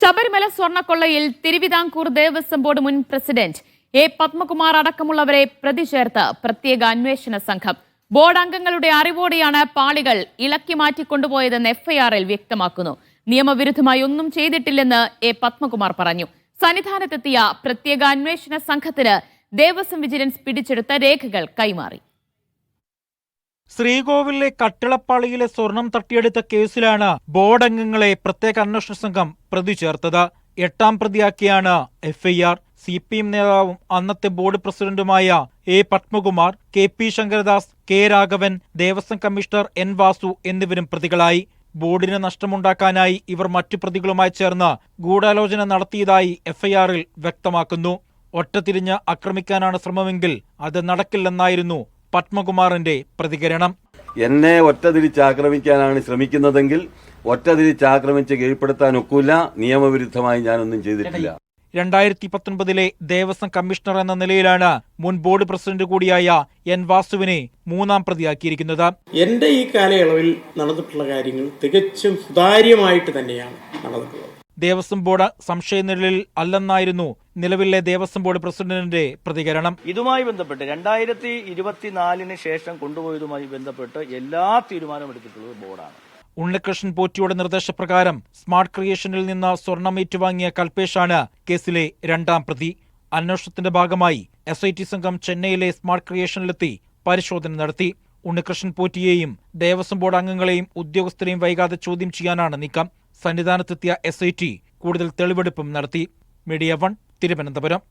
Sabarimala സ്വർണ്ണക്കൊള്ളയിൽ Thiruvithamkoor Devaswom board മുൻ president A Padmakumar അടക്കമുള്ളവരെ പ്രതി ചേർത്ത് പ്രത്യേക അന്വേഷണ സംഘം. ബോർഡ് അംഗങ്ങളുടെ അറിവോടെയാണ് പാളികൾ ഇളക്കി മാറ്റിക്കൊണ്ടുപോയതെന്ന് എഫ്ഐആറിൽ വ്യക്തമാക്കുന്നു. നിയമവിരുദ്ധമായി ഒന്നും ചെയ്തിട്ടില്ലെന്ന് എ പത്മകുമാർ പറഞ്ഞു. സന്നിധാനത്തെത്തിയ പ്രത്യേക അന്വേഷണ സംഘത്തിന് ദേവസ്വം വിജിലൻസ് പിടിച്ചെടുത്ത രേഖകൾ കൈമാറി. ശ്രീകോവിലിലെ കട്ടിളപ്പാളിയിലെ സ്വർണം തട്ടിയെടുത്ത കേസിലാണ് ബോർഡ് അംഗങ്ങളെ പ്രത്യേക അന്വേഷണ സംഘം പ്രതി ചേർത്തത്. 8ാം പ്രതിയാക്കിയാണ് എഫ്ഐആർ. CPM നേതാവും അന്നത്തെ ബോർഡ് പ്രസിഡന്റുമായ A Padmakumar, KP Sankaradas, K Raghavan, Devaswom commissioner N Vasu എന്നിവരും പ്രതികളായി. ബോർഡിന് നഷ്ടമുണ്ടാക്കാനായി ഇവർ മറ്റു പ്രതികളുമായി ചേർന്ന് ഗൂഢാലോചന നടത്തിയതായി എഫ്ഐആറിൽ വ്യക്തമാക്കുന്നു. ഒറ്റതിരിഞ്ഞ് ആക്രമിക്കാനാണ് ശ്രമമെങ്കിൽ അത് നടക്കില്ലെന്നായിരുന്നു പത്മകുമാറിന്റെ പ്രതികരണം. എന്നെ ഒറ്റതിരിച്ചാക്രമിക്കാനാണ് ശ്രമിക്കുന്നതെങ്കിൽ ഒറ്റതിരിച്ചാക്രമിച്ച് കീഴ്പ്പെടുത്താൻ ഒക്കില്ല. നിയമവിരുദ്ധമായി ഞാനൊന്നും ചെയ്തിട്ടില്ല. 2019 ദേവസ്വം കമ്മീഷണർ എന്ന നിലയിലാണ് മുൻ ബോർഡ് പ്രസിഡന്റ് കൂടിയായ N വാസുവിനെ 3ാം പ്രതിയാക്കിയിരിക്കുന്നത്. എന്റെ ഈ കാലയളവിൽ നടന്നിട്ടുള്ള കാര്യങ്ങൾ തികച്ചും സുതാര്യമായിട്ട് തന്നെയാണ് നടന്നിട്ടുള്ളത്. ദേവസ്വം ബോർഡ് സംശയനിഴലിൽ അല്ലെന്നായിരുന്നു നിലവിലെ ദേവസ്വം ബോർഡ് പ്രസിഡന്റിന്റെ പ്രതികരണം. ഇതുമായി ബന്ധപ്പെട്ട് 2024 ശേഷം കൊണ്ടുപോയതുമായി ബന്ധപ്പെട്ട് എല്ലാ തീരുമാനമെടുത്തിട്ടുള്ളത് ബോർഡാണ്. ഉണ്ണികൃഷ്ണൻ പോറ്റിയുടെ നിർദ്ദേശപ്രകാരം സ്മാർട്ട് ക്രിയേഷനിൽ നിന്ന് സ്വർണം ഏറ്റുവാങ്ങിയ കൽപേഷാണ് കേസിലെ 2ാം പ്രതി. അന്വേഷണത്തിന്റെ ഭാഗമായി SIT സംഘം ചെന്നൈയിലെ സ്മാർട്ട് ക്രിയേഷനിലെത്തി പരിശോധന നടത്തി. ഉണ്ണികൃഷ്ണൻ പോറ്റിയെയും ദേവസ്വം ബോർഡ് അംഗങ്ങളെയും ഉദ്യോഗസ്ഥരെയും വൈകാതെ ചോദ്യം ചെയ്യാനാണ് നീക്കം. സന്നിധാനത്തെത്തിയ SIT കൂടുതൽ തെളിവെടുപ്പും നടത്തി. മീഡിയ 1 തിരുവനന്തപുരം.